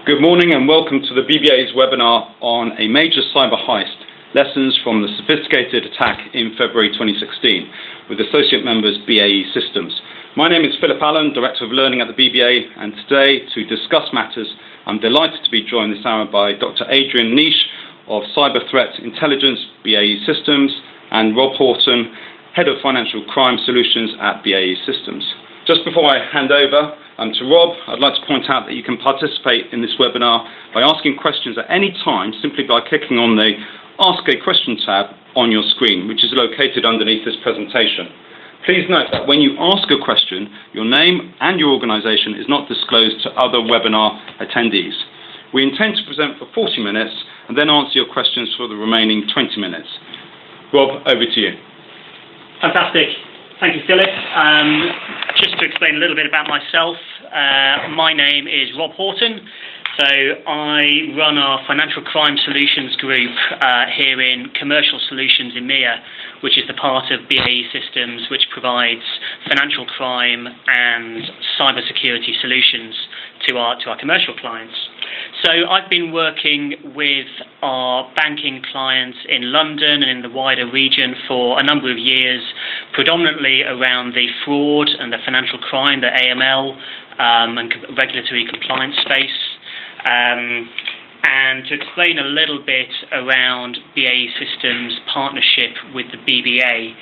Good morning and welcome to the BBA's webinar on a major cyber heist, lessons from the sophisticated attack in February 2016, with associate members BAE Systems. My name is Philip Allen, Director of Learning at the BBA, and today, to discuss matters, I'm delighted to be joined this hour by Dr. Adrian Nish of Cyber Threat Intelligence, BAE Systems, and Rob Horton, Head of Financial Crime Solutions at BAE Systems. Just before I hand over to Rob, I'd like to point out that you can participate in this webinar by asking questions at any time simply by clicking on the Ask a Question tab on your screen, which is located underneath this presentation. Please note that when you ask a question, your name and your organisation is not disclosed to other webinar attendees. We intend to present for 40 minutes and then answer your questions for the remaining 20 minutes. Rob, over to you. Fantastic. Thank you, Philip. Just to explain a little bit about myself, my name is Rob Horton. So I run our Financial Crime Solutions group here in Commercial Solutions EMEA, which is the part of BAE Systems which provides financial crime and cybersecurity solutions to our commercial clients. So I've been working with our banking clients in London and in the wider region for a number of years, predominantly around the fraud and the financial crime, the AML and regulatory compliance space. And to explain a little bit around BAE Systems' partnership with the BBA,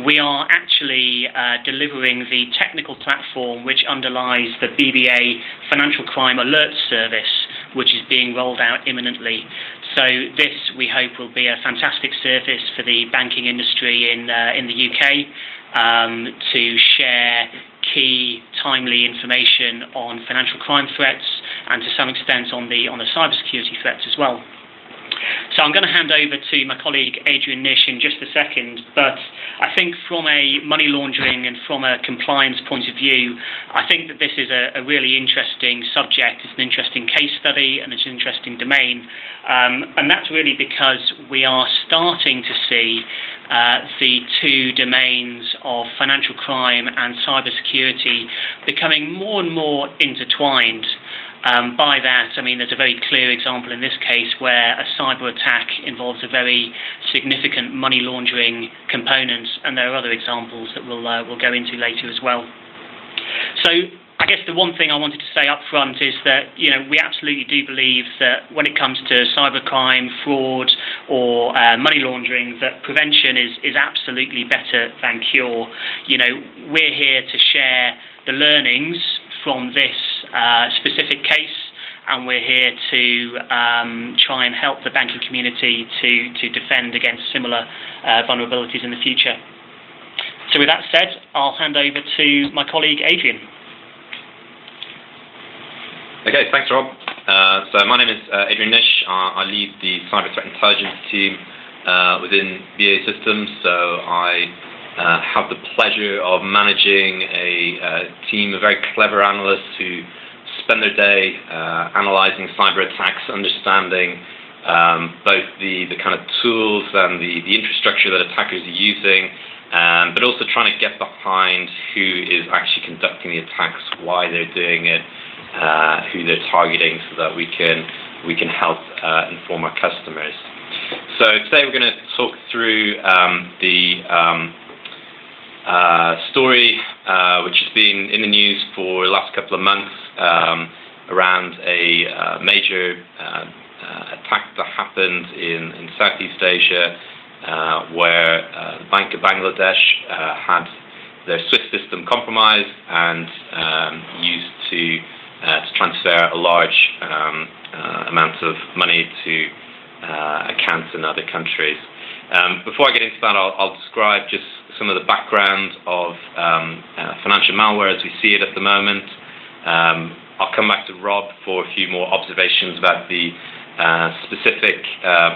we are actually delivering the technical platform which underlies the BBA Financial Crime Alert Service, which is being rolled out imminently. So this, we hope, will be a fantastic service for the banking industry in the UK to share key, timely information on financial crime threats and to some extent on the cybersecurity threats as well. So I'm going to hand over to my colleague Adrian Nish in just a second, but I think from a money laundering and from a compliance point of view, I think that this is a really interesting subject. It's an interesting case study and it's an interesting domain, and that's really because we are starting to see the two domains of financial crime and cybersecurity becoming more and more intertwined. By that, I mean there's a very clear example in this case where a cyber attack involves a very significant money laundering component, and there are other examples that we'll go into later as well. So I guess the one thing I wanted to say up front is that we absolutely do believe that when it comes to cybercrime, fraud, or money laundering, that prevention is absolutely better than cure. We're here to share the learnings from this specific case, and we're here to try and help the banking community to defend against similar vulnerabilities in the future. So with that said, I'll hand over to my colleague Adrian. Okay, thanks Rob. So my name is Adrian Nish. I lead the Cyber Threat Intelligence team within BAE Systems. So I have the pleasure of managing a team of very clever analysts who spend their day analysing cyber attacks, understanding both the kind of tools and the infrastructure that attackers are using, but also trying to get behind who is actually conducting the attacks, why they're doing it, who they're targeting, so that we can help inform our customers. So today we're going to talk through the story which has been in the news for the last couple of months around a major attack that happened in Southeast Asia where the Bank of Bangladesh had their SWIFT system compromised and used to transfer a large amount of money to accounts in other countries. Before I get into that, I'll describe just some of the background of financial malware as we see it at the moment. I'll come back to Rob for a few more observations about the specific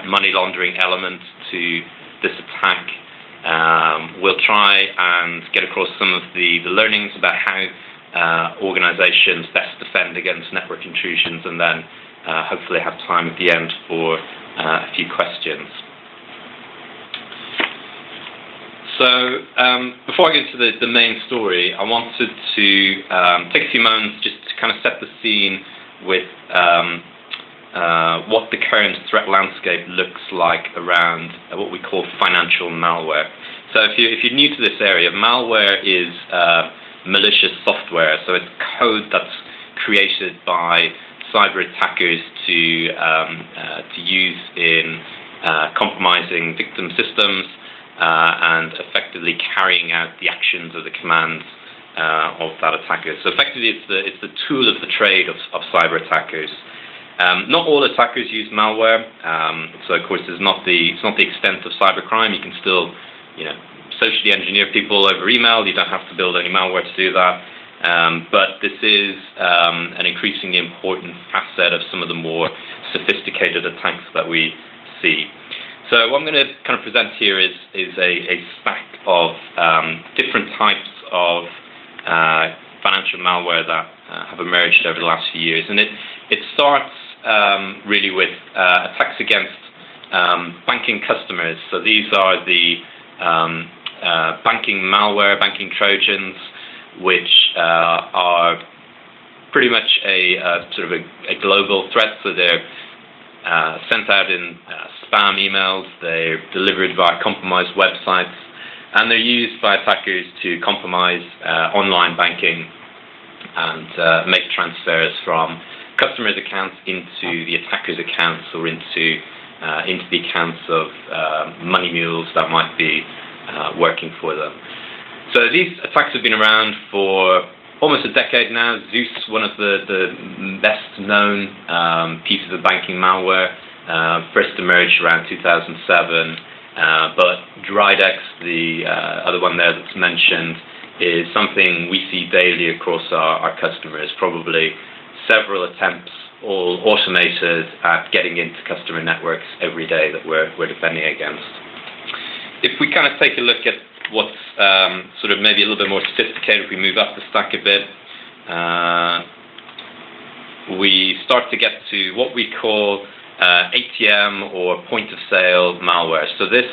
money laundering element to this attack. We'll try and get across some of the learnings about how organizations best defend against network intrusions, and then hopefully have time at the end for a few questions. So before I get into the main story, I wanted to take a few moments just to kind of set the scene with what the current threat landscape looks like around what we call financial malware. So if you're new to this area, malware is malicious software. So it's code that's created by cyber attackers to use in compromising victim systems and effectively carrying out the actions of the commands of that attacker. So effectively, it's the tool of the trade of cyber attackers. Not all attackers use malware. So of course, it's not the extent of cybercrime. You can still, socially engineer people over email. You don't have to build any malware to do that. But this is an increasingly important facet of some of the more sophisticated attacks that we see. So what I'm going to kind of present here is a stack of different types of financial malware that have emerged over the last few years. And it starts really with attacks against banking customers. So these are the banking malware, banking trojans, which are pretty much a sort of a global threat. So they're sent out in spam emails, they're delivered via compromised websites, and they're used by attackers to compromise online banking and make transfers from customers' accounts into the attackers' accounts or into the accounts of money mules that might be working for them. So these attacks have been around for almost a decade now. Zeus, one of the best known pieces of banking malware, first emerged around 2007. But Dridex, the other one there that's mentioned, is something we see daily across our customers, probably several attempts, all automated, at getting into customer networks every day that we're defending against. If we kind of take a look at what's sort of maybe a little bit more sophisticated, if we move up the stack a bit, we start to get to what we call ATM or point-of-sale malware. So this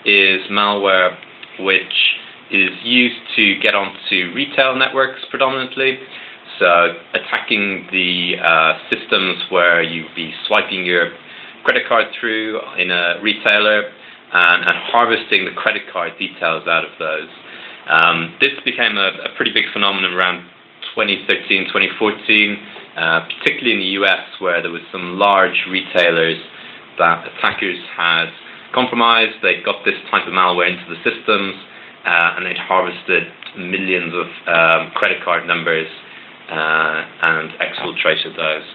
is malware which is used to get onto retail networks predominantly. So attacking the systems where you'd be swiping your credit card through in a retailer and harvesting the credit card details out of those. This became a pretty big phenomenon around 2013, 2014, particularly in the US, where there was some large retailers that attackers had compromised. They got this type of malware into the systems, and they'd harvested millions of credit card numbers and exfiltrated those.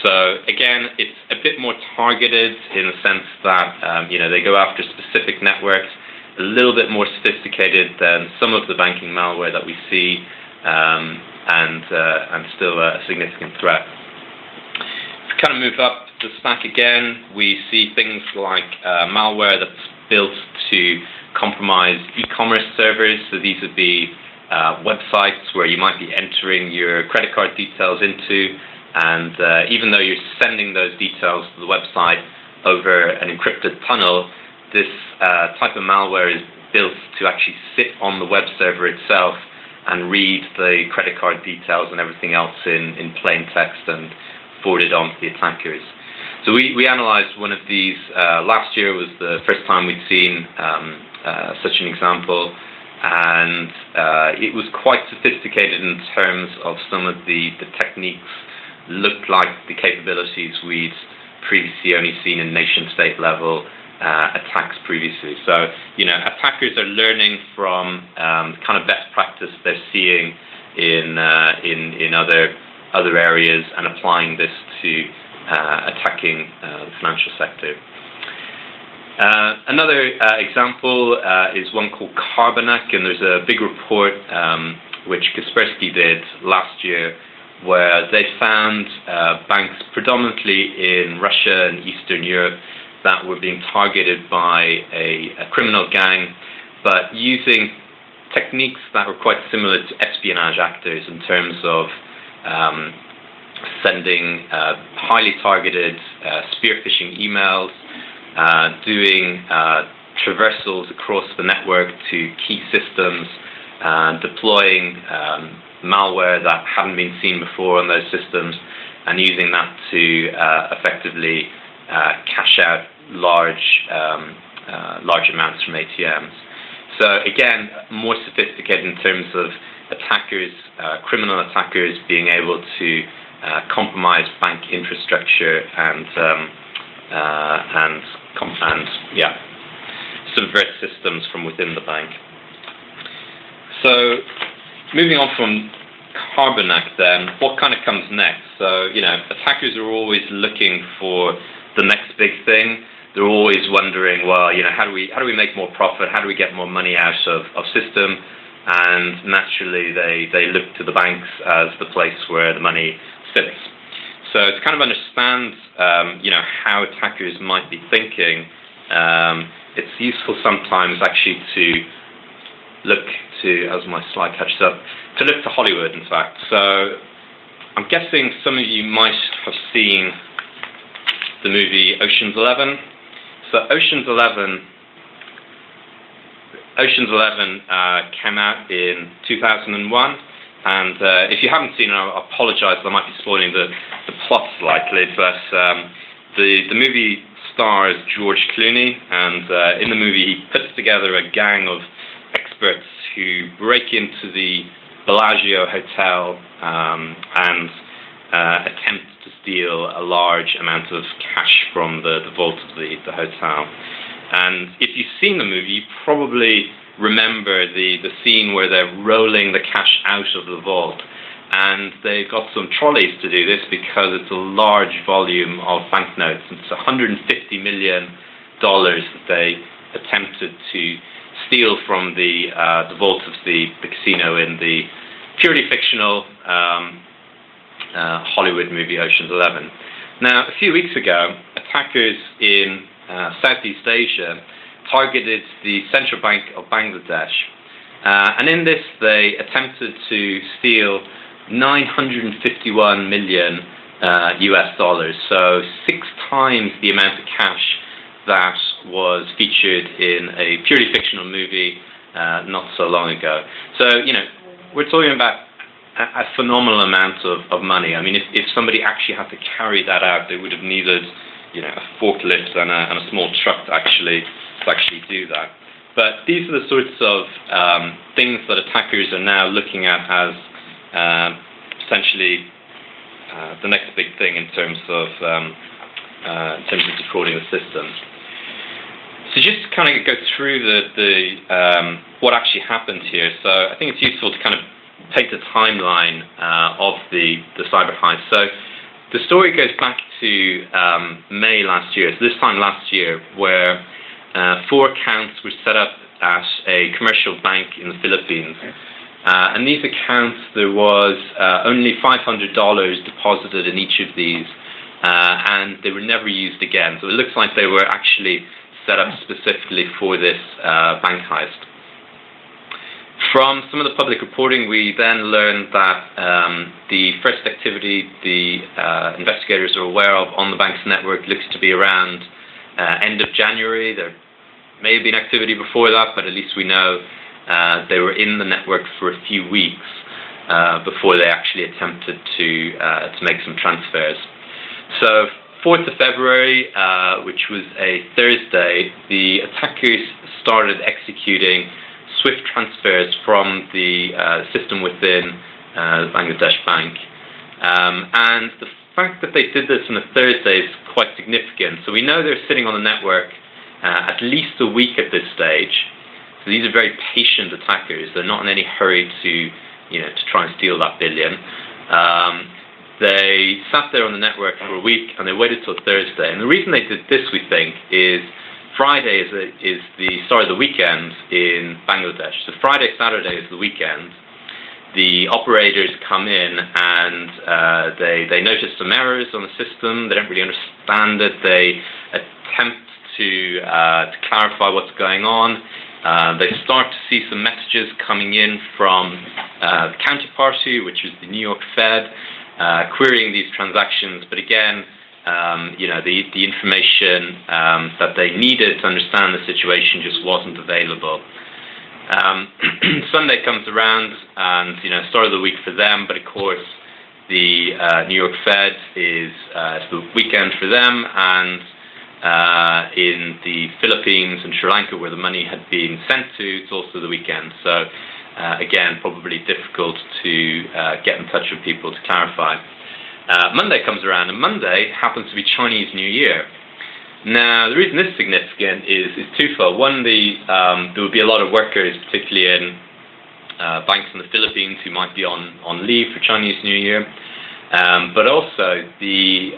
So again, it's a bit more targeted in the sense that they go after specific networks, a little bit more sophisticated than some of the banking malware that we see, and still a significant threat. If we kind of move up the stack again, we see things like malware that's built to compromise e-commerce servers. So these would be websites where you might be entering your credit card details into, and even though you're sending those details to the website over an encrypted tunnel, this type of malware is built to actually sit on the web server itself and read the credit card details and everything else in plain text and forward it on to the attackers. So we analyzed one of these last year. Was the first time we'd seen such an example, and it was quite sophisticated in terms of some of the techniques. Looked like the capabilities we'd previously only seen in nation-state level attacks previously. So, attackers are learning from kind of best practice they're seeing in other areas and applying this to attacking the financial sector. Another example is one called Carbonac, and there's a big report which Kaspersky did last year, where they found banks predominantly in Russia and Eastern Europe that were being targeted by a criminal gang, but using techniques that were quite similar to espionage actors in terms of sending highly targeted spear phishing emails, doing traversals across the network to key systems, deploying malware that hadn't been seen before on those systems, and using that to effectively cash out large amounts from ATMs. So again, more sophisticated in terms of attackers, criminal attackers being able to compromise bank infrastructure and subvert systems from within the bank. So moving on from Carbonac then, what kind of comes next? So, attackers are always looking for the next big thing. They're always wondering, well, how do we make more profit? How do we get more money out of system? And naturally, they look to the banks as the place where the money sits. So to kind of understand, how attackers might be thinking, it's useful sometimes actually to look to, as my slide catches up, to look to Hollywood, in fact. So I'm guessing some of you might have seen the movie Ocean's 11. So Ocean's 11 came out in 2001, and if you haven't seen it, I apologise, I might be spoiling the plot slightly, but the movie stars George Clooney, and in the movie he puts together a gang of experts who break into the Bellagio Hotel and attempt to steal a large amount of cash from the vault of the hotel. And if you've seen the movie, you probably remember the scene where they're rolling the cash out of the vault. And they've got some trolleys to do this because it's a large volume of banknotes. It's $150 million that they attempted to steal from the vault of the casino in the purely fictional Hollywood movie Ocean's 11. Now, a few weeks ago, attackers in Southeast Asia targeted the Central Bank of Bangladesh, and in this they attempted to steal $951 million US dollars, so 6 times the amount of cash that was featured in a purely fictional movie not so long ago. So, we're talking about a phenomenal amount of money. I mean, if somebody actually had to carry that out, they would have needed, a forklift and a small truck to actually do that. But these are the sorts of things that attackers are now looking at as potentially the next big thing in terms of defrauding the system. So just to kind of go through the what actually happened here. So I think it's useful to kind of take the timeline of the cyber heist. So the story goes back to May last year. So this time last year, where 4 accounts were set up at a commercial bank in the Philippines. And these accounts, there was only $500 deposited in each of these, and they were never used again. So it looks like they were actually set up specifically for this bank heist. From some of the public reporting, we then learned that the first activity the investigators are aware of on the bank's network looks to be around end of January. There may have been activity before that, but at least we know they were in the network for a few weeks before they actually attempted to make some transfers. So 4th of February, which was a Thursday, the attackers started executing swift transfers from the system within the Bangladesh bank. And the fact that they did this on a Thursday is quite significant. So we know they're sitting on the network at least a week at this stage. So these are very patient attackers. They're not in any hurry to try and steal that billion. They sat there on the network for a week and they waited till Thursday. And the reason they did this, we think, is Friday is the start of the weekend in Bangladesh. So Friday, Saturday is the weekend. The operators come in and they notice some errors on the system. They don't really understand it. They attempt to clarify what's going on. They start to see some messages coming in from the counterparty, which is the New York Fed, querying these transactions. But again, the information that they needed to understand the situation just wasn't available. Sunday comes around and, start of the week for them, but of course, the New York Fed is the weekend for them, and in the Philippines and Sri Lanka, where the money had been sent to, it's also the weekend. So again, probably difficult to get in touch with people to clarify. Monday comes around, and Monday happens to be Chinese New Year. Now, the reason this is significant is twofold. One, there would be a lot of workers, particularly in banks in the Philippines, who might be on leave for Chinese New Year. But also, the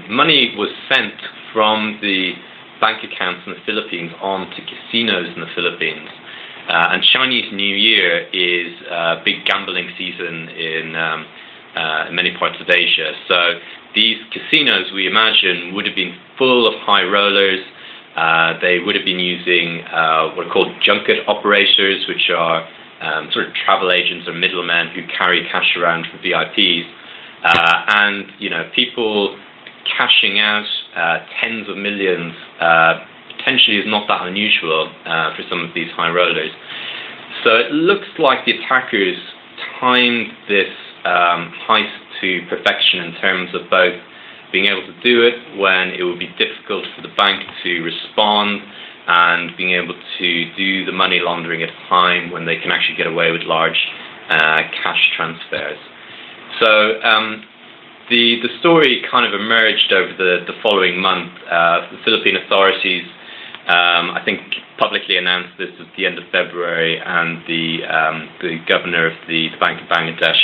money was sent from the bank accounts in the Philippines on to casinos in the Philippines. And Chinese New Year is a big gambling season in many parts of Asia. So these casinos, we imagine, would have been full of high rollers. They would have been using what are called junket operators, which are sort of travel agents or middlemen who carry cash around for VIPs. And, people cashing out tens of millions potentially is not that unusual for some of these high rollers. So it looks like the attackers timed this heist to perfection in terms of both being able to do it when it would be difficult for the bank to respond, and being able to do the money laundering at a time when they can actually get away with large cash transfers. So the story kind of emerged over the following month. The Philippine authorities, I think, publicly announced this at the end of February, and the governor of the Bank of Bangladesh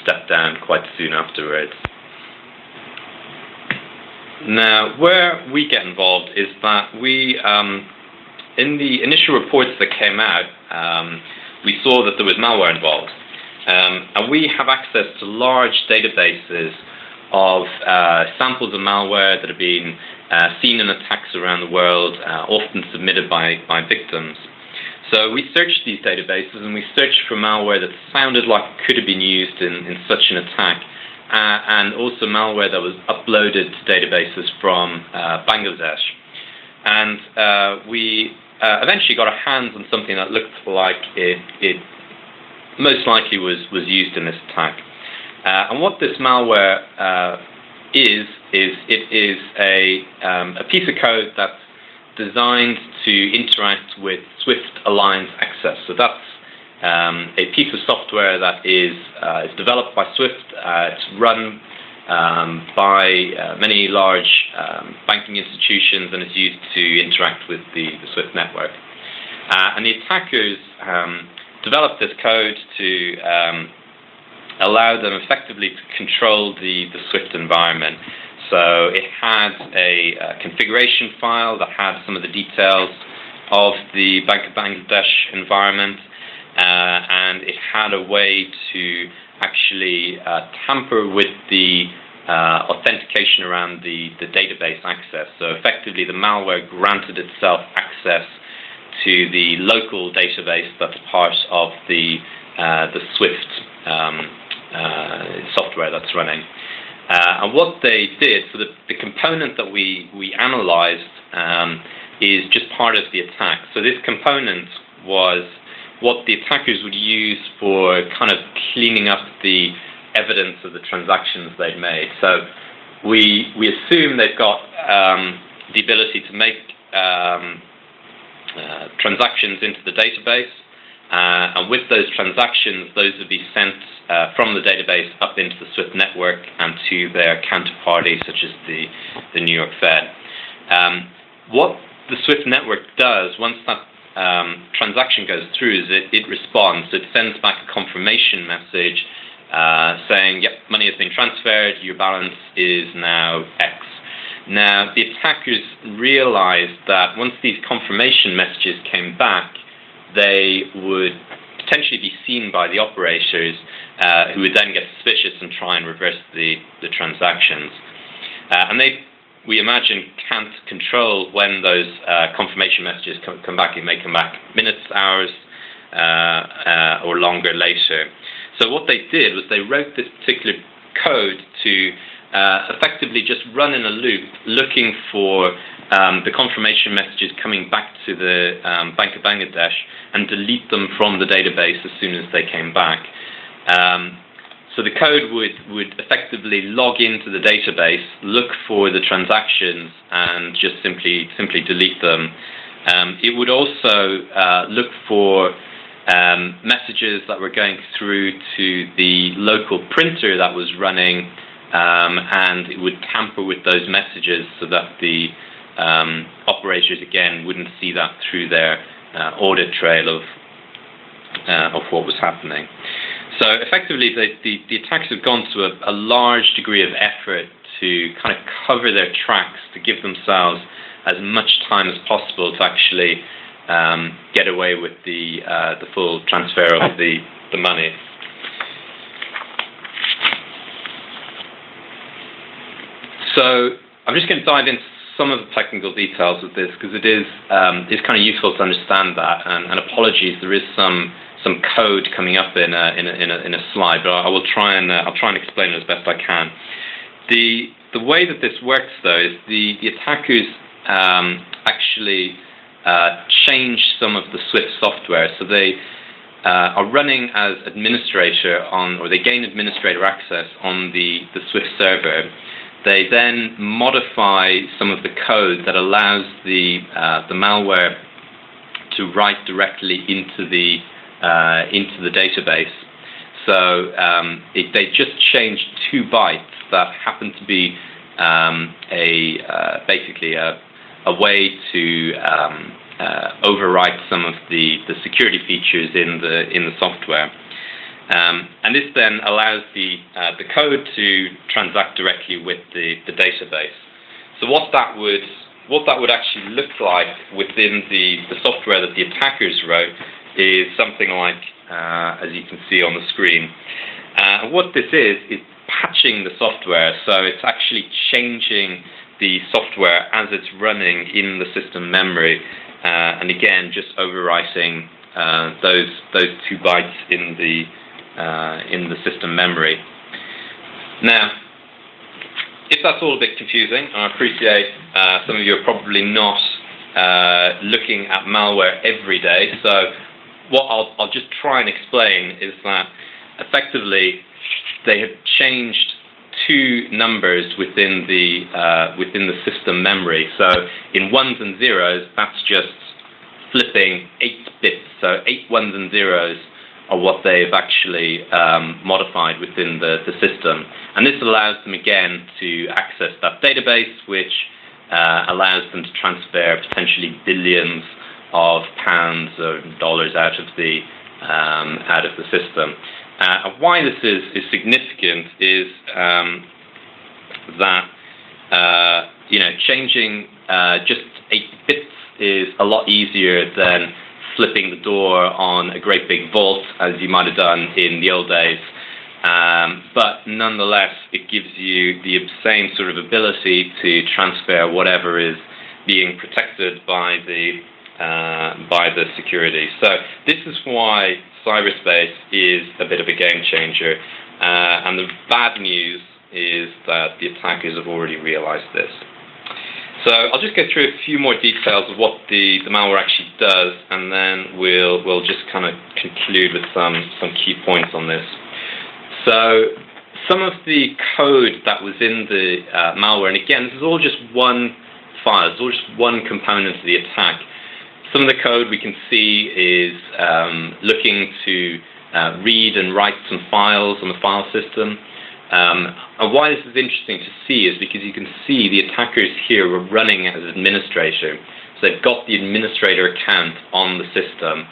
stepped down quite soon afterwards. Now, where we get involved is that we, in the initial reports that came out, we saw that there was malware involved. And we have access to large databases of samples of malware that have been seen in attacks around the world, often submitted by victims. So we searched these databases, and we searched for malware that sounded like it could have been used in such an attack, and also malware that was uploaded to databases from Bangladesh. And we eventually got our hands on something that looked like it most likely was used in this attack. And what this malware is a piece of code that's designed to interact with Swift Alliance access. So that's a piece of software that is developed by Swift. It's run by many large banking institutions, and is used to interact with the Swift network. And the attackers developed this code to allow them effectively to control the Swift environment. So it had a configuration file that had some of the details of the Bank of Bangladesh environment, and it had a way to actually tamper with the authentication around the database access. So effectively, the malware granted itself access to the local database that's part of the Swift software that's running. And what they did, so the component that we analyzed is just part of the attack. So this component was what the attackers would use for kind of cleaning up the evidence of the transactions they'd made. So we assume they've got the ability to make transactions into the database, and with those transactions, those would be sent from the database up into the Swift network and to their counterparty, such as the New York Fed. What the Swift network does, once that transaction goes through, is it responds. So it sends back a confirmation message saying, yep, money has been transferred, your balance is now X. Now, the attackers realized that once these confirmation messages came back, they would potentially be seen by the operators, who would then get suspicious and try and reverse the transactions. And they, we imagine, can't control when those confirmation messages come back. It may come back minutes, hours, or longer later. So what they did was they wrote this particular code to effectively just run in a loop, looking for the confirmation messages coming back to the Bank of Bangladesh, and delete them from the database as soon as they came back. So the code would effectively log into the database, look for the transactions, and just simply delete them. It would also look for messages that were going through to the local printer that was running, and it would tamper with those messages so that the operators, again, wouldn't see that through their audit trail of what was happening. So effectively, the attackers have gone to a large degree of effort to kind of cover their tracks, to give themselves as much time as possible to actually get away with the full transfer of the money. So I'm just going to dive into some of the technical details of this, because it's kind of useful to understand that. And apologies, there is some code coming up in a slide, but I'll try and explain it as best I can. The way that this works, though, is the attackers actually change some of the Swift software. So they are running as administrator or they gain administrator access on the Swift server. They then modify some of the code that allows the malware to write directly into the database. So they just changed 2 bytes that happen to be basically a way to overwrite some of the security features in the software. And this then allows the code to transact directly with the database. So what that would actually look like within the software that the attackers wrote is something like, as you can see on the screen. What this is patching the software. So it's actually changing the software as it's running in the system memory, and again, just overwriting those 2 bytes in the system memory. Now, if that's all a bit confusing, I appreciate some of you are probably not looking at malware every day. So what I'll just try and explain is that effectively they have changed 2 numbers within the system memory. So in ones and zeros, that's just flipping 8 bits. So 8 ones and zeros are what they've actually modified within the system. And this allows them, again, to access that database, which allows them to transfer potentially billions of pounds or dollars out of the system. Why this is significant is that changing just 8 bits is a lot easier than flipping the door on a great big vault, as you might have done in the old days. But nonetheless, it gives you the same sort of ability to transfer whatever is being protected by the security. So this is why cyberspace is a bit of a game changer. And the bad news is that the attackers have already realized this. So I'll just go through a few more details of what the malware actually does, and then we'll just kind of conclude with some key points on this. So some of the code that was in the malware, and again, this is all just one file, it's all just one component of the attack. Some of the code we can see is looking to read and write some files on the file system. And why this is interesting to see is because you can see the attackers here were running as administrator. So they've got the administrator account on the system.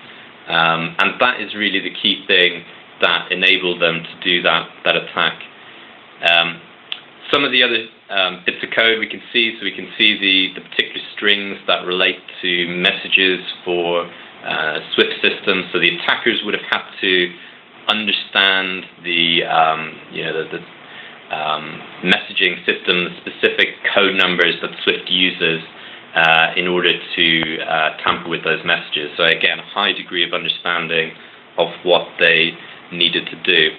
And that is really the key thing that enabled them to do that attack. Some of the other bits of code we can see, so we can see the particular strings that relate to messages for Swift systems. So the attackers would have had to understand the messaging system, the specific code numbers that Swift uses in order to tamper with those messages. So again, a high degree of understanding of what they needed to do.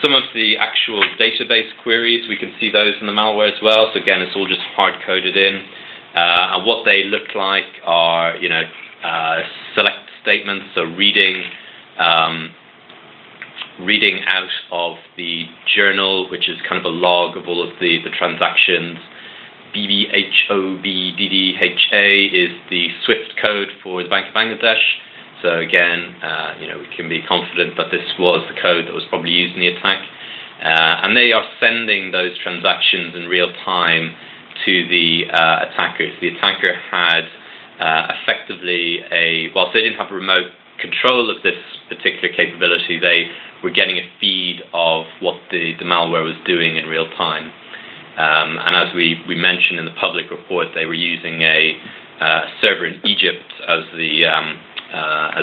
Some of the actual database queries, we can see those in the malware as well. So again, it's all just hard-coded in. And what they look like are, select statements, so reading reading out of the journal, which is kind of a log of all of the transactions. BBHOBDDHA is the SWIFT code for the Bank of Bangladesh. So again, we can be confident that this was the code that was probably used in the attack. And they are sending those transactions in real time to the attackers. The attacker had effectively whilst they didn't have remote control of this particular capability, they were getting a feed of what the malware was doing in real time. And as we mentioned in the public report, they were using a server in Egypt as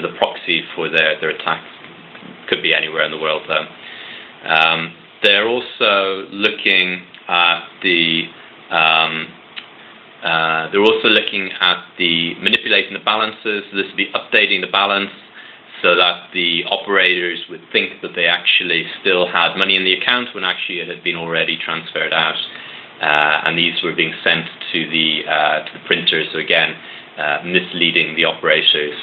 a proxy for their attacks. Could be anywhere in the world, though. They're also looking at manipulating the balances. This would be updating the balance so that the operators would think that they actually still had money in the account when actually it had been already transferred out. And these were being sent to the printers, so again, misleading the operators.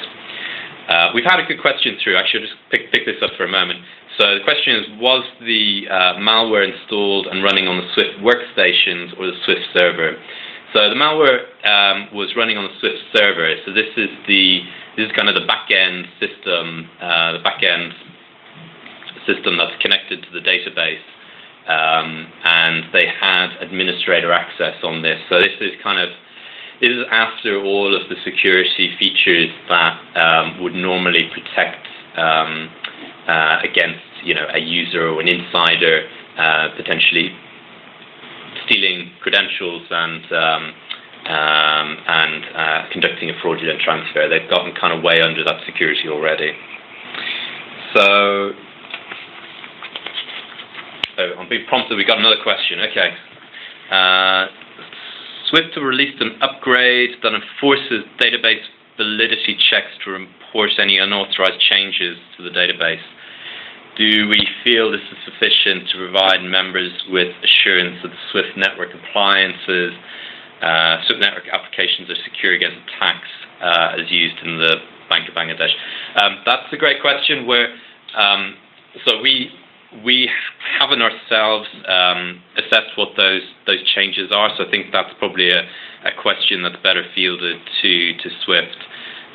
We've had a good question through. Actually, I'll just pick this up for a moment. So the question is, was the malware installed and running on the Swift workstations or the Swift server? So the malware was running on the Swift server. So this is kind of the back-end system, that's connected to the database. And they had administrator access on this. So this is after all of the security features that would normally protect against, a user or an insider potentially stealing credentials and conducting a fraudulent transfer. They've gotten kind of way under that security already. So. Oh, I'm being prompted. We got another question. Okay. Swift released an upgrade that enforces database validity checks to report any unauthorized changes to the database. Do we feel this is sufficient to provide members with assurance that the Swift network appliances, Swift network applications are secure against attacks as used in the Bank of Bangladesh? That's a great question. So we haven't ourselves assessed what those changes are, so I think that's probably a question that's better fielded to Swift.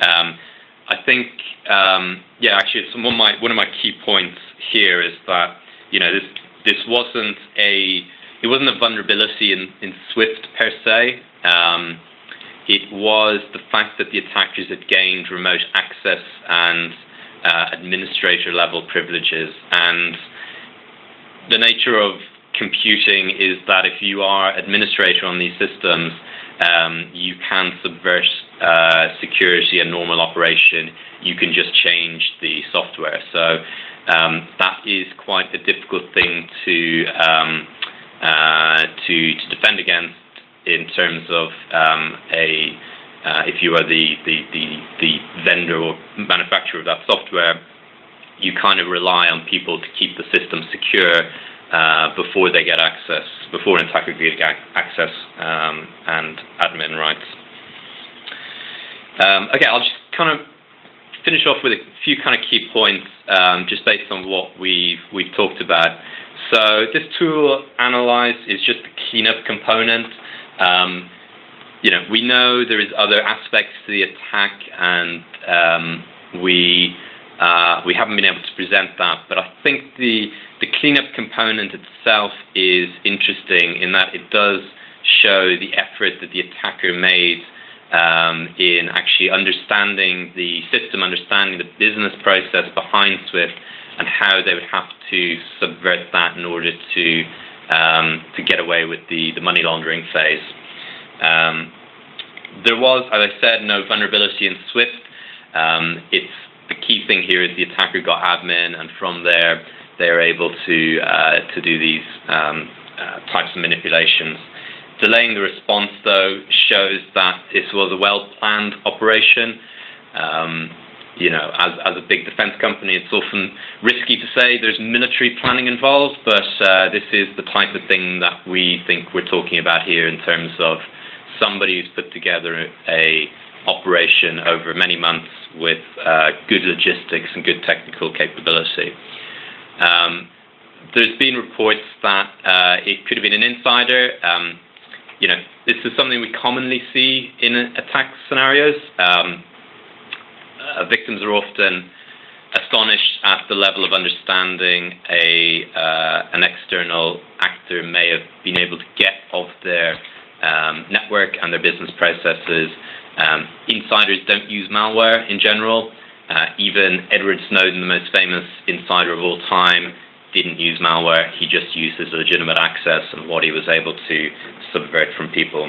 I think, actually, one of my key points here is that this wasn't a vulnerability in Swift per se. It was the fact that the attackers had gained remote access and administrator level privileges. And the nature of computing is that if you are administrator on these systems, you can subvert security and normal operation. You can just change the software. So that is quite a difficult thing to defend against in terms of if you are the vendor or manufacturer of that software, you kind of rely on people to keep the system secure before they get access, before an attacker gets access and admin rights. Okay, I'll just kind of finish off with a few kind of key points just based on what we've talked about. So this tool, Analyze, is just the cleanup component. We know there is other aspects to the attack, and we haven't been able to present that. But I think the cleanup component itself is interesting in that it does show the effort that the attacker made in actually understanding the system, understanding the business process behind Swift, and how they would have to subvert that in order to get away with the money laundering phase. There was, as I said, no vulnerability in Swift. The key thing here is the attacker got admin, and from there they are able to do these types of manipulations. Delaying the response, though, shows that this was a well-planned operation. As a big defense company, it's often risky to say there's military planning involved, but this is the type of thing that we think we're talking about here in terms of somebody who's put together a operation over many months with good logistics and good technical capability. There's been reports that it could have been an insider. This is something we commonly see in attack scenarios. Victims are often astonished at the level of understanding an external actor may have been able to get of their network and their business processes. Insiders don't use malware in general. Even Edward Snowden, the most famous insider of all time, didn't use malware. He just used his legitimate access and what he was able to subvert from people.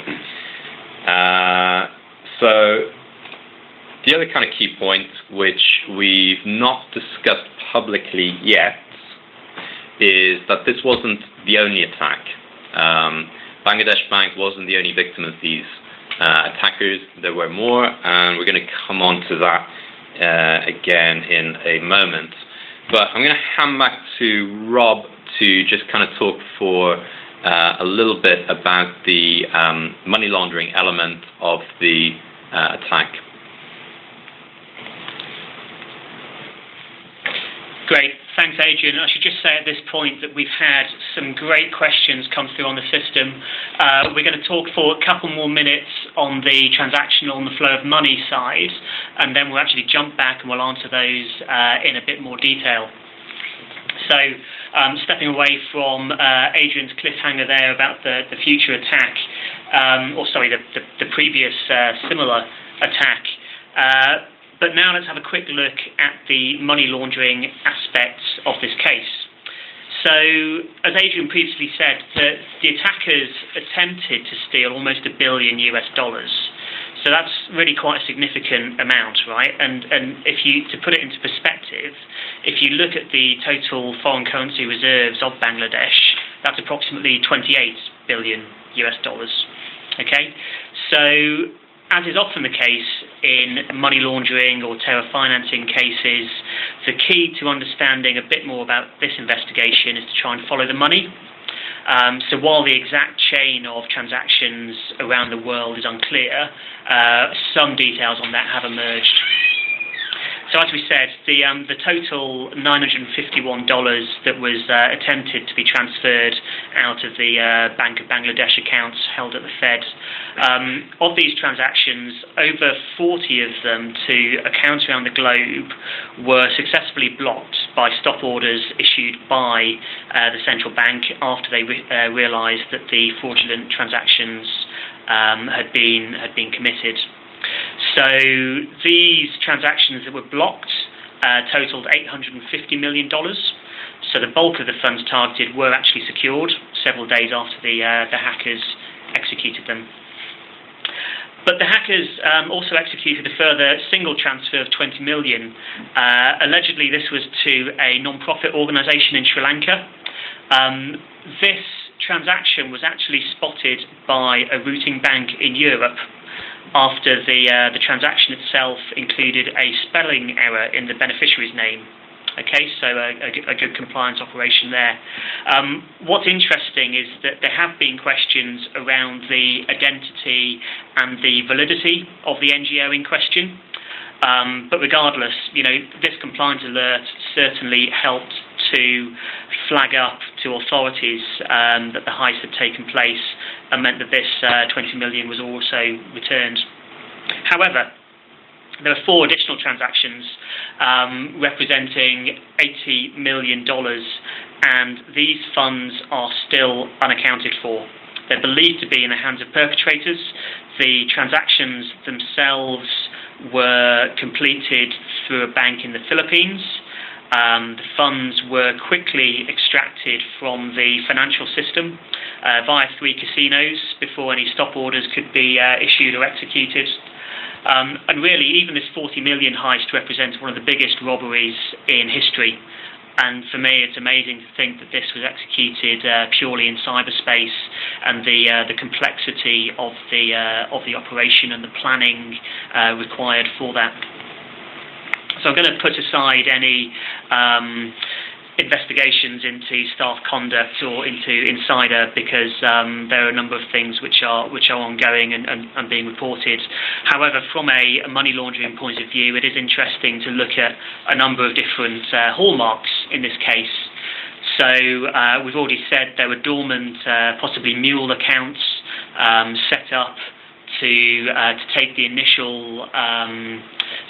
So the other kind of key point, which we've not discussed publicly yet, is that this wasn't the only attack. Bangladesh Bank wasn't the only victim of these attackers. There were more, and we're going to come on to that again in a moment. But I'm going to hand back to Rob to just kind of talk for a little bit about the money laundering element of the attack. Great. Thanks, Adrian. I should just say at this point that we've had some great questions come through on the system. We're going to talk for a couple more minutes on the transactional and the flow of money side, and then we'll actually jump back and we'll answer those in a bit more detail. So, stepping away from Adrian's cliffhanger there about the future attack, the previous similar attack. But now let's have a quick look at the money laundering aspects of this case. So, as Adrian previously said, the attackers attempted to steal almost $1 billion. So that's really quite a significant amount, right? And to put it into perspective, if you look at the total foreign currency reserves of Bangladesh, that's approximately $28 billion. Okay, so, as is often the case in money laundering or terror financing cases, the key to understanding a bit more about this investigation is to try and follow the money. So while the exact chain of transactions around the world is unclear, some details on that have emerged. So as we said, the total $951 that was attempted to be transferred out of the Bank of Bangladesh accounts held at the Fed, of these transactions, over 40 of them to accounts around the globe were successfully blocked by stop orders issued by the central bank after they realised that the fraudulent transactions had been committed. So these transactions that were blocked totaled $850 million. So the bulk of the funds targeted were actually secured several days after the hackers executed them. But the hackers also executed a further single transfer of $20 million. Allegedly, this was to a non-profit organisation in Sri Lanka. This transaction was actually spotted by a routing bank in Europe after the transaction itself included a spelling error in the beneficiary's name. Okay, so a good compliance operation there. What's interesting is that there have been questions around the identity and the validity of the NGO in question. But regardless, this compliance alert certainly helped to flag up to authorities that the heist had taken place and meant that this $20 million was also returned. However, there are 4 additional transactions representing $80 million, and these funds are still unaccounted for. They're believed to be in the hands of perpetrators. The transactions themselves were completed through a bank in the Philippines. The funds were quickly extracted from the financial system via 3 casinos before any stop orders could be issued or executed. And really, even this 40 million heist represents one of the biggest robberies in history. And for me, it's amazing to think that this was executed purely in cyberspace, and the complexity of the operation and the planning required for that. So I'm going to put aside any investigations into staff conduct or into insider, because there are a number of things which are ongoing and being reported. However, from a money laundering point of view, it is interesting to look at a number of different hallmarks in this case. So we've already said there were dormant, possibly mule accounts set up to take the initial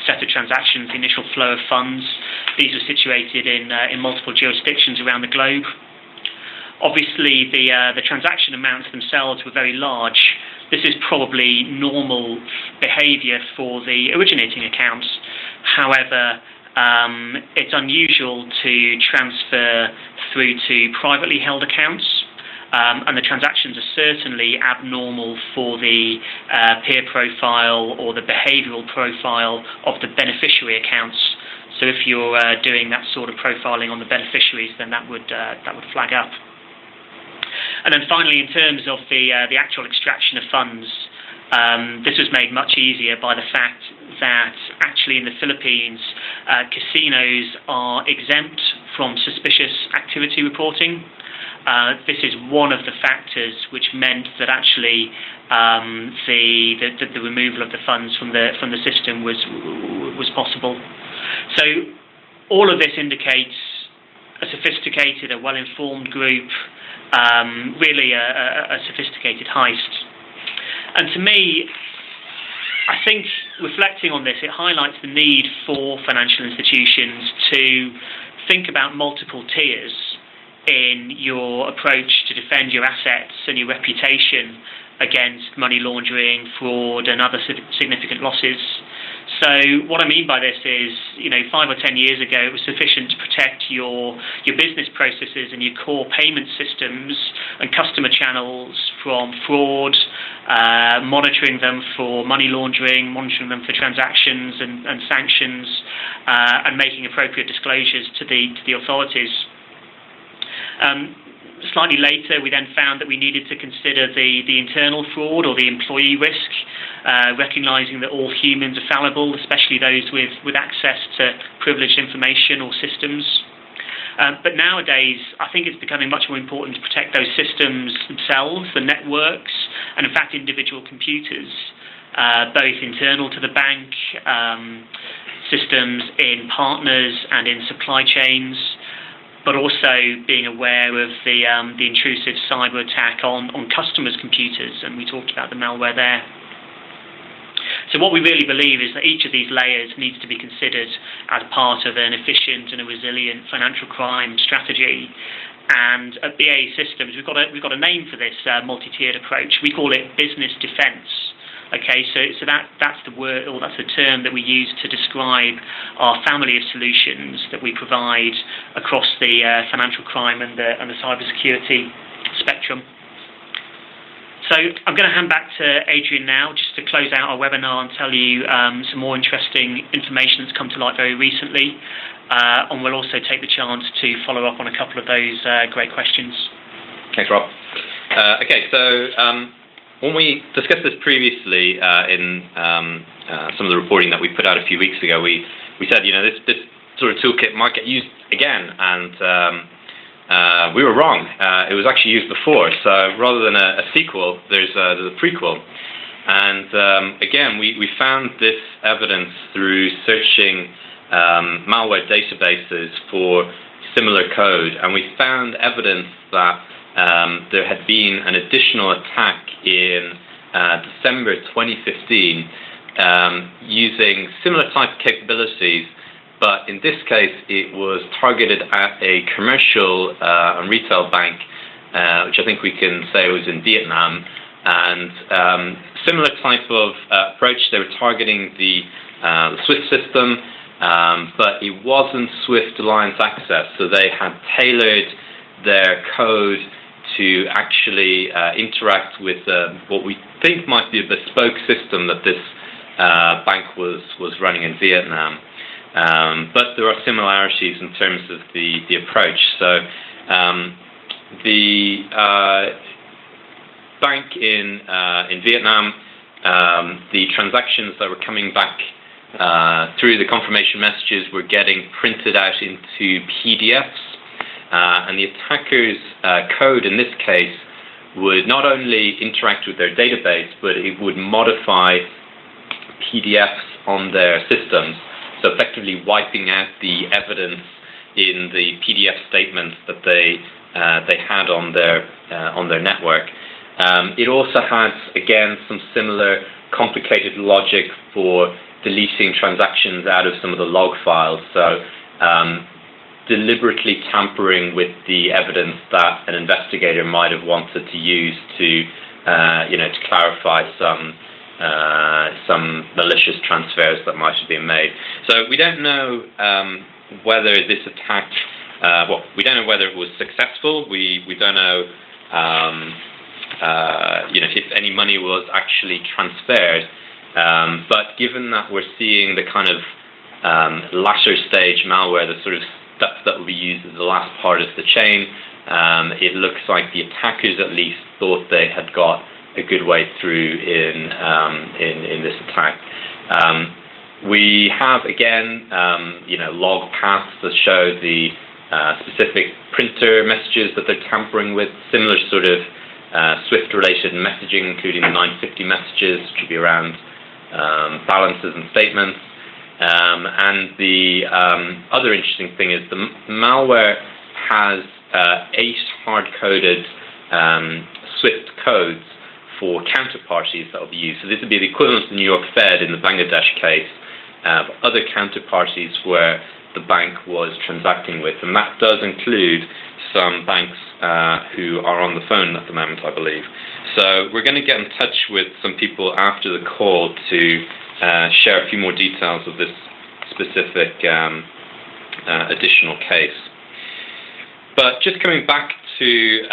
set of transactions, the initial flow of funds. These were situated in multiple jurisdictions around the globe. Obviously, the transaction amounts themselves were very large. This is probably normal behaviour for the originating accounts. However, it's unusual to transfer through to privately held accounts, and the transactions are certainly abnormal for the peer profile or the behavioural profile of the beneficiary accounts. So if you're doing that sort of profiling on the beneficiaries, then that would flag up. And then finally, in terms of the actual extraction of funds, this was made much easier by the fact that actually in the Philippines, casinos are exempt from suspicious activity reporting. This is one of the factors which meant that actually the removal of the funds from the system was possible. So all of this indicates a sophisticated, a well-informed group, really a sophisticated heist. And to me, I think reflecting on this, it highlights the need for financial institutions to think about multiple tiers in your approach to defend your assets and your reputation against money laundering, fraud, and other significant losses. So what I mean by this is, 5 or 10 years ago, it was sufficient to protect your business processes and your core payment systems and customer channels from fraud, monitoring them for money laundering, monitoring them for transactions and sanctions, and making appropriate disclosures to the authorities. Slightly later, we then found that we needed to consider the internal fraud or the employee risk, recognising that all humans are fallible, especially those with access to privileged information or systems. But nowadays, I think it's becoming much more important to protect those systems themselves, the networks, and in fact individual computers, both internal to the bank, systems in partners and in supply chains, but also being aware of the intrusive cyber attack on customers' computers, and we talked about the malware there. So what we really believe is that each of these layers needs to be considered as part of an efficient and a resilient financial crime strategy. And at BAE Systems, we've got a name for this multi-tiered approach. We call it business defence. Okay, so that's the word, or that's the term that we use to describe our family of solutions that we provide across the financial crime and the cybersecurity spectrum. So I'm going to hand back to Adrian now, just to close out our webinar and tell you some more interesting information that's come to light very recently, and we'll also take the chance to follow up on a couple of those great questions. Thanks, Rob. Okay, so when we discussed this previously in some of the reporting that we put out a few weeks ago, we said, this sort of toolkit might get used again, and we were wrong. It was actually used before, so rather than a sequel, there's a prequel. And again, we found this evidence through searching malware databases for similar code, and we found evidence that there had been an additional attack in December 2015 using similar type of capabilities, but in this case it was targeted at a commercial and retail bank, which I think we can say was in Vietnam, and similar type of approach. They were targeting the SWIFT system, but it wasn't SWIFT Alliance access, so they had tailored their code to actually interact with what we think might be a bespoke system that this bank was running in Vietnam. But there are similarities in terms of the approach. So the bank in Vietnam, the transactions that were coming back through the confirmation messages were getting printed out into PDFs. And the attacker's code in this case would not only interact with their database, but it would modify PDFs on their systems, so effectively wiping out the evidence in the PDF statements that they had on their network. It also has, again, some similar complicated logic for deleting transactions out of some of the log files. So deliberately tampering with the evidence that an investigator might have wanted to use to clarify some malicious transfers that might have been made. So we don't know whether this attack, we don't know whether it was successful. We don't know, if any money was actually transferred. But given that we're seeing the kind of latter stage malware, the sort of stuff that will be used as the last part of the chain, it looks like the attackers at least thought they had got a good way through in this attack. We have again, log paths that show the specific printer messages that they're tampering with, similar sort of Swift-related messaging, including the 950 messages, which would be around balances and statements. And the other interesting thing is the malware has 8 hard-coded Swift codes for counterparties that will be used. So this would be the equivalent of the New York Fed in the Bangladesh case, other counterparties where the bank was transacting with. And that does include some banks who are on the phone at the moment, I believe. So we're going to get in touch with some people after the call to share a few more details of this specific additional case. But just coming back to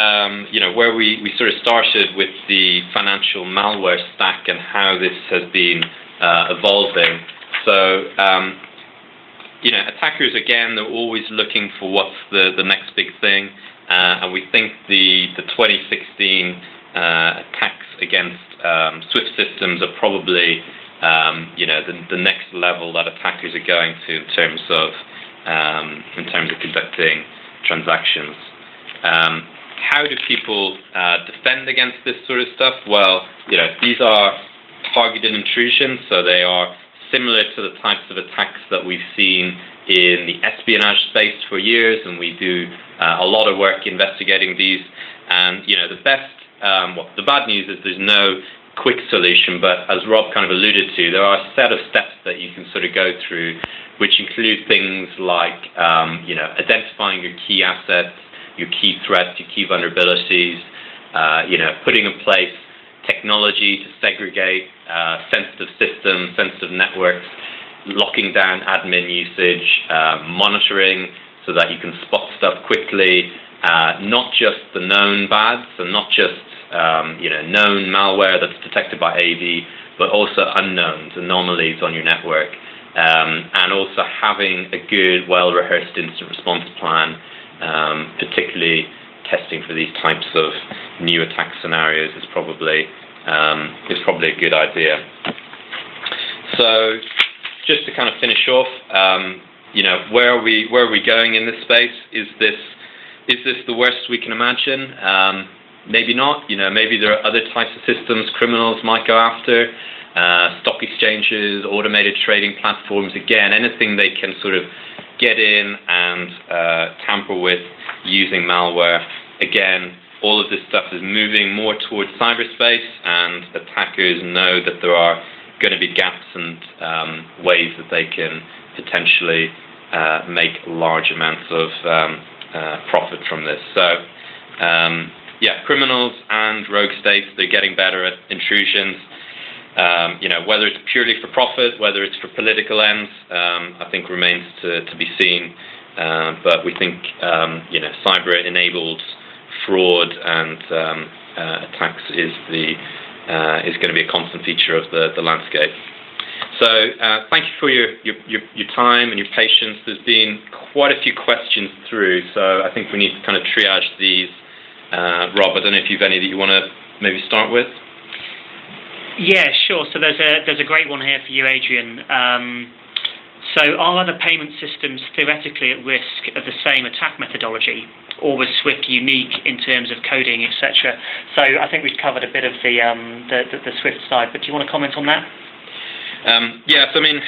where we sort of started with the financial malware stack and how this has been evolving. So attackers, again, they're always looking for what's the next big thing, and we think the 2016 attacks against Swift systems are probably the next level that attackers are going to in terms of conducting transactions. How do people defend against this sort of stuff? Well, these are targeted intrusions, so they are similar to the types of attacks that we've seen in the espionage space for years, and we do a lot of work investigating these. And the bad news is there's no quick solution, but as Rob kind of alluded to, there are a set of steps that you can sort of go through, which include things like identifying your key assets, your key threats, your key vulnerabilities, putting in place technology to segregate sensitive systems, sensitive networks, locking down admin usage, monitoring so that you can spot stuff quickly, not just the known bads, so not just known malware that's detected by AV, but also unknowns, anomalies on your network, and also having a good, well-rehearsed incident response plan, particularly testing for these types of new attack scenarios is probably a good idea. So, just to kind of finish off, where are we going in this space? Is this the worst we can imagine? Maybe not. Maybe there are other types of systems criminals might go after. Stock exchanges, automated trading platforms. Again, anything they can sort of get in and tamper with using malware. Again, all of this stuff is moving more towards cyberspace, and attackers know that there are going to be gaps and ways that they can potentially make large amounts of profit from this. So, criminals and rogue states, they're getting better at intrusions. Whether it's purely for profit, whether it's for political ends, I think remains to be seen. But we think, cyber-enabled fraud and attacks is going to be a constant feature of the landscape. So thank you for your time and your patience. There's been quite a few questions through, so I think we need to kind of triage these. Rob, I don't know if you've any that you want to maybe start with. Yeah, sure. So there's a great one here for you, Adrian. So are other payment systems theoretically at risk of the same attack methodology, or was Swift unique in terms of coding, etc.? So I think we've covered a bit of the Swift side, but do you want to comment on that? Yes, I mean,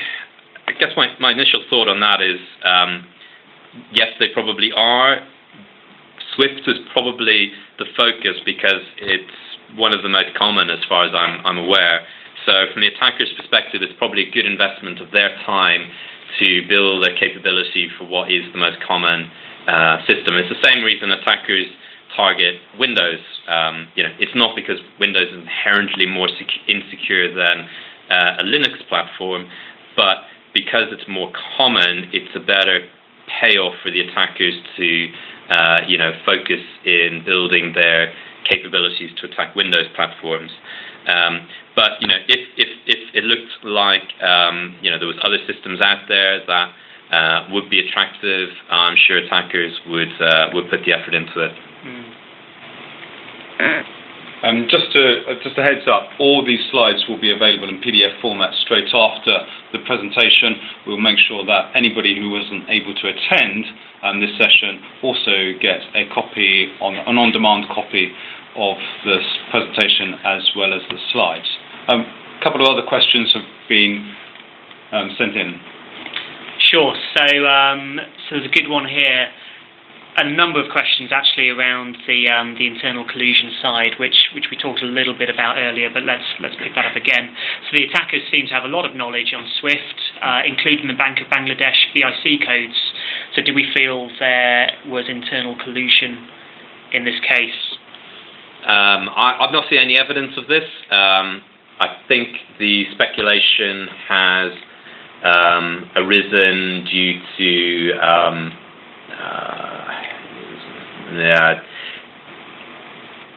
I guess my initial thought on that is yes, they probably are. Swift is probably the focus because it's one of the most common as far as I'm aware. So from the attacker's perspective, it's probably a good investment of their time to build a capability for what is the most common system. It's the same reason attackers target Windows. It's not because Windows is inherently more insecure than a Linux platform, but because it's more common, it's a better payoff for the attackers to focus in building their capabilities to attack Windows platforms. But if it looked like there was other systems out there that would be attractive, I'm sure attackers would put the effort into it. Just a heads up, all these slides will be available in PDF format straight after the presentation. We'll make sure that anybody who wasn't able to attend this session also gets a copy, an on-demand copy of this presentation as well as the slides. A couple of other questions have been sent in. Sure. So there's a good one here. A number of questions actually around the internal collusion side, which we talked a little bit about earlier, but let's pick that up again. So the attackers seem to have a lot of knowledge on SWIFT, including the Bank of Bangladesh BIC codes. So do we feel there was internal collusion in this case? I've not seen any evidence of this. I think the speculation has arisen due to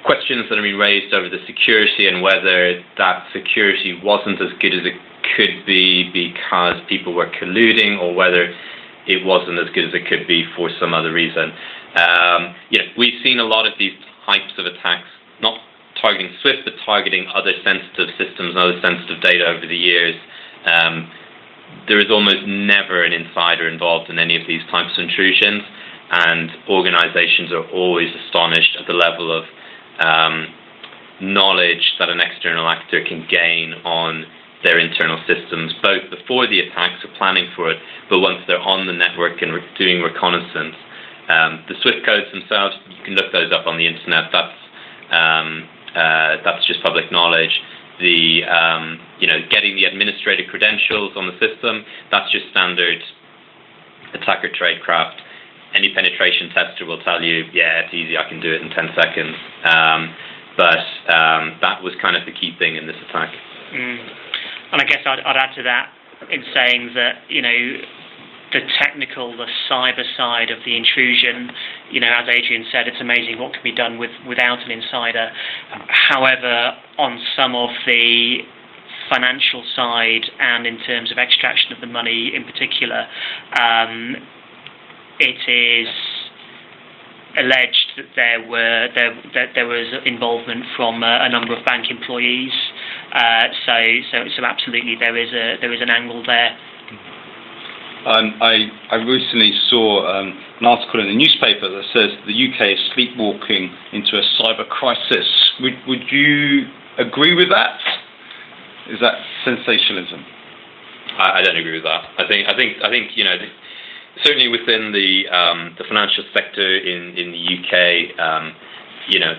questions that have been raised over the security and whether that security wasn't as good as it could be because people were colluding, or whether it wasn't as good as it could be for some other reason. We've seen a lot of these types of attacks, not targeting SWIFT, but targeting other sensitive systems and other sensitive data over the years. There is almost never an insider involved in any of these types of intrusions, and organizations are always astonished at the level of knowledge that an external actor can gain on their internal systems, both before the attacks or planning for it, but once they're on the network and doing reconnaissance. The SWIFT codes themselves, you can look those up on the internet. That's just public knowledge. The getting the administrator credentials on the system, that's just standard attacker tradecraft. Any penetration tester will tell you, yeah, it's easy, I can do it in 10 seconds. But that was kind of the key thing in this attack. And I guess I'd add to that in saying that, the technical, the cyber side of the intrusion, as Adrian said, it's amazing what can be done without an insider. However, on some of the financial side and in terms of extraction of the money in particular, it is alleged that there was involvement from a number of bank employees. So absolutely there is an angle there. I recently saw an article in the newspaper that says the UK is sleepwalking into a cyber crisis. Would you agree with that? Is that sensationalism? I don't agree with that. I think certainly within the financial sector in the UK,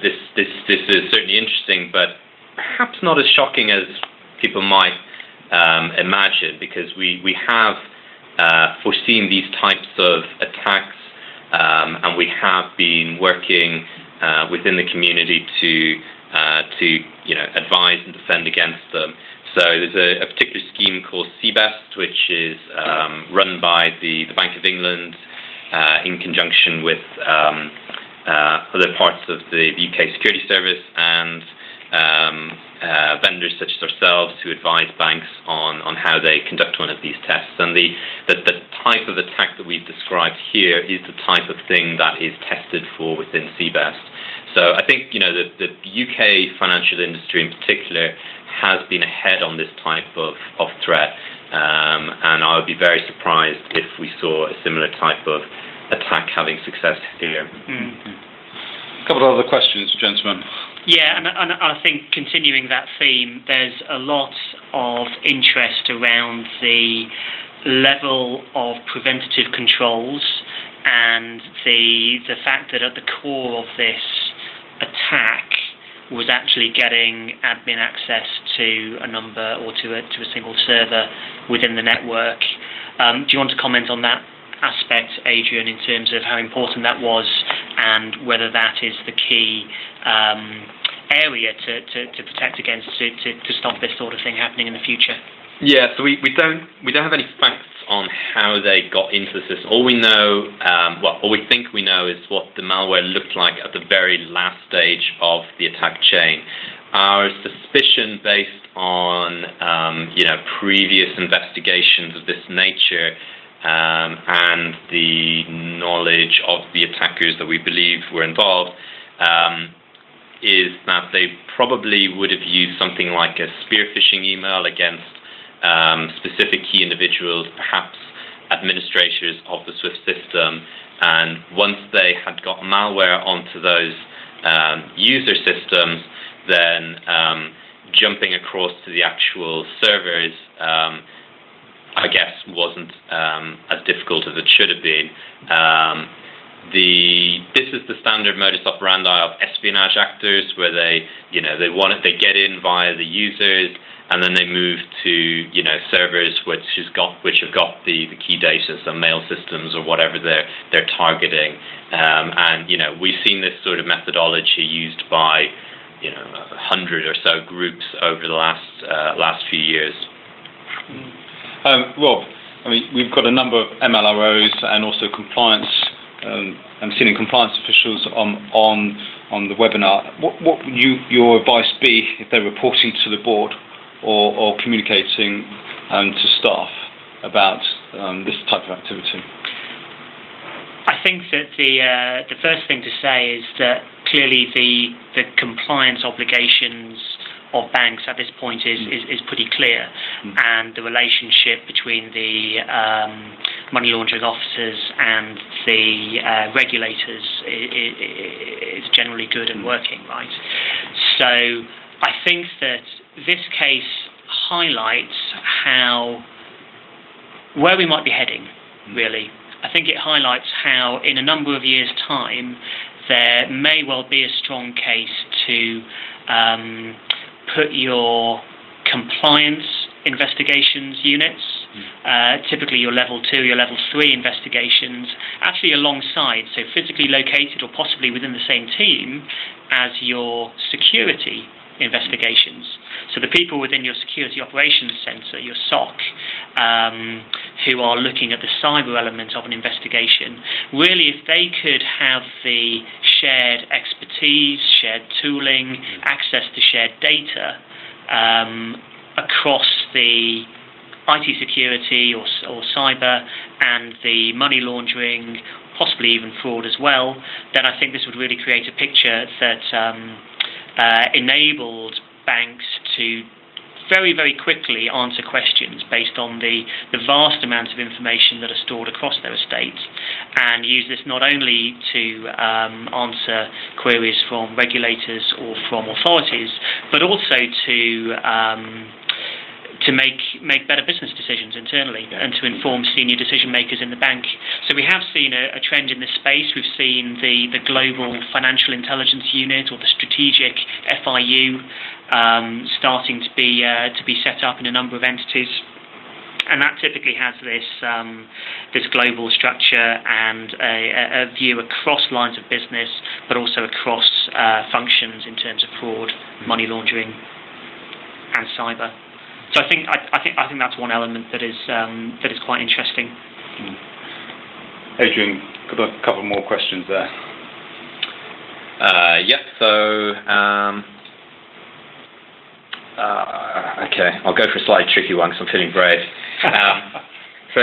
this is certainly interesting, but perhaps not as shocking as people might imagine, because we have foreseen these types of attacks, and we have been working within the community to advise and defend against them. So there's a particular scheme called CBEST, which is run by the Bank of England in conjunction with other parts of the UK Security Service and vendors such as ourselves who advise banks on how they conduct one of these tests. And the type of attack that we've described here is the type of thing that is tested for within CBEST. So I think the UK financial industry in particular has been ahead on this type of threat, and I would be very surprised if we saw a similar type of attack having success here. A couple of other questions, gentlemen. Yeah, and I think continuing that theme, there's a lot of interest around the level of preventative controls and the fact that at the core of this attack was actually getting admin access to a number or to a single server within the network. Do you want to comment on that aspect, Adrian, in terms of how important that was and whether that is the key area to protect against, to stop this sort of thing happening in the future? Yeah, so we don't have any facts on how they got into the system. All we know, all we think we know, is what the malware looked like at the very last stage of the attack chain. Our suspicion, based on previous investigations of this nature and the knowledge of the attackers that we believe were involved, is that they probably would have used something like a spear phishing email against specific key individuals, perhaps administrators of the SWIFT system, and once they had got malware onto those user systems, then jumping across to the actual servers, I guess, wasn't as difficult as it should have been. This is the standard modus operandi of espionage actors, where they get in via the users, and then they move to servers which have got the key data, so mail systems or whatever they're targeting. And we've seen this sort of methodology used by 100 or so groups over the last few years. Rob, I mean, we've got a number of MLROs and also compliance and senior compliance officials on the webinar. What would your advice be if they're reporting to the board or communicating to staff about this type of activity? I think that the first thing to say is that clearly the compliance obligations of banks at this point is pretty clear, and the relationship between the money laundering officers and the regulators is generally good and working, right? So I think that this case highlights where we might be heading, really. I think it highlights how in a number of years' time there may well be a strong case to put your compliance investigations units, typically your level 2, your level 3 investigations, actually alongside, so physically located or possibly within the same team as your security investigations. So the people within your Security Operations Centre, your SOC, who are looking at the cyber element of an investigation, really if they could have the shared expertise, shared tooling, access to shared data across the IT security or cyber and the money laundering, possibly even fraud as well, then I think this would really create a picture that enabled banks to very, very quickly answer questions based on the vast amounts of information that are stored across their estates, and use this not only to answer queries from regulators or from authorities, but also to make better business decisions internally and to inform senior decision makers in the bank. So we have seen a trend in this space. We've seen the Global Financial Intelligence Unit, or the Strategic FIU, starting to be set up in a number of entities. And that typically has this global structure and a view across lines of business, but also across functions in terms of fraud, money laundering, and cyber. So I think that's one element that is quite interesting. Adrian, got a couple more questions there. Okay, I'll go for a slightly tricky one because I'm feeling brave. So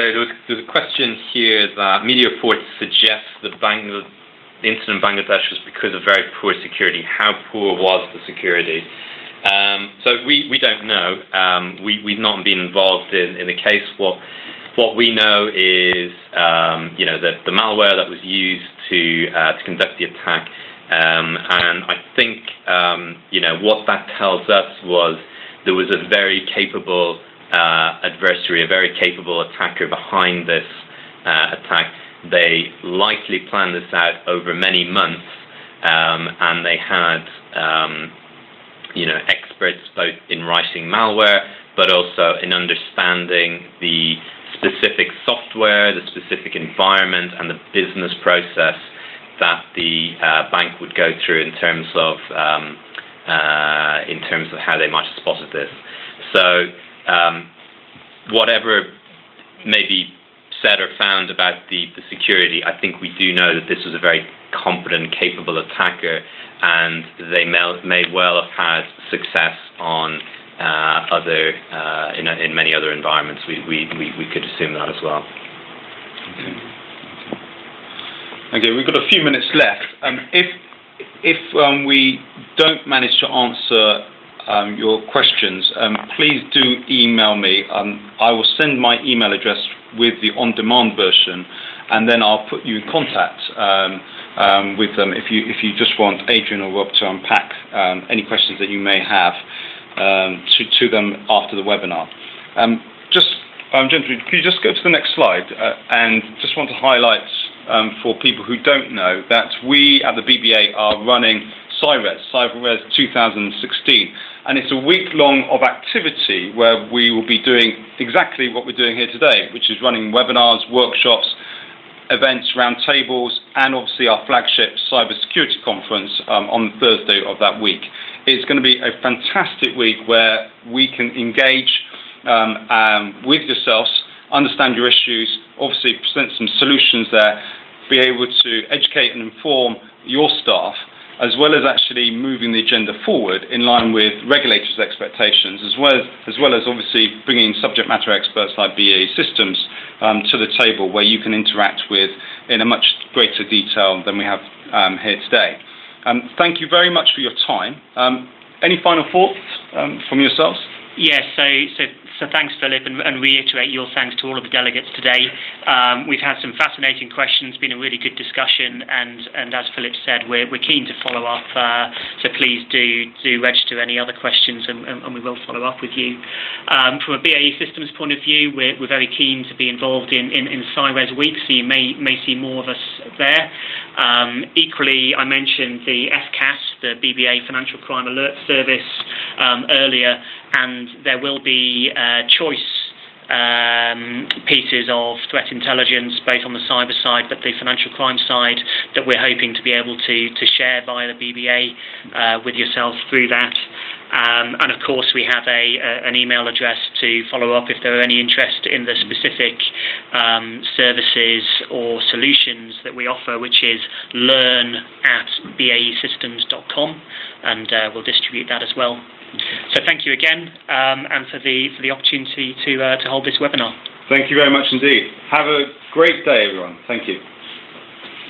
there's a question here that media reports suggest the incident in Bangladesh was because of very poor security. How poor was the security? So we don't know. We've not been involved in the case. What we know is the malware that was used to conduct the attack, and I think what that tells us was there was a very capable adversary, a very capable attacker behind this attack. They likely planned this out over many months, and they had experts both in writing malware, but also in understanding the specific software, the specific environment, and the business process that the bank would go through in terms of how they might have spotted this. So whatever may be said or found about the security, I think we do know that this was a very competent, capable attacker, and they may well have had success on in many other environments. We could assume that as well. Okay, we've got a few minutes left. If we don't manage to answer your questions, please do email me. I will send my email address with the on-demand version, and then I'll put you in contact with them if you just want Adrian or Rob to unpack any questions that you may have to them after the webinar. Gentlemen, could you just go to the next slide? And just want to highlight for people who don't know that we at the BBA are running CyberRes 2016, and it's a week long of activity where we will be doing exactly what we're doing here today, which is running webinars, workshops, events, roundtables, and obviously our flagship cybersecurity conference on Thursday of that week. It's going to be a fantastic week where we can engage with yourselves, understand your issues, obviously present some solutions there, be able to educate and inform your staff, as well as actually moving the agenda forward in line with regulators' expectations, as well as obviously bringing subject matter experts like BAE Systems to the table where you can interact with in a much greater detail than we have here today. Thank you very much for your time. Any final thoughts from yourselves? Yes, so thanks, Philip, and reiterate your thanks to all of the delegates today. We've had some fascinating questions, been a really good discussion, and as Philip said, we're keen to follow up, so please do register any other questions, and we will follow up with you. From a BAE Systems point of view, we're very keen to be involved in CyRes Week, so you may see more of us there. Equally, I mentioned the FCAS, the BBA Financial Crime Alert Service, earlier, and there will be choice pieces of threat intelligence, both on the cyber side but the financial crime side, that we're hoping to be able to share via the BBA with yourselves through that. And of course, we have an email address to follow up if there are any interest in the specific services or solutions that we offer, which is learn@baesystems.com, and we'll distribute that as well. So thank you again, and for the opportunity to hold this webinar. Thank you very much indeed. Have a great day, everyone. Thank you.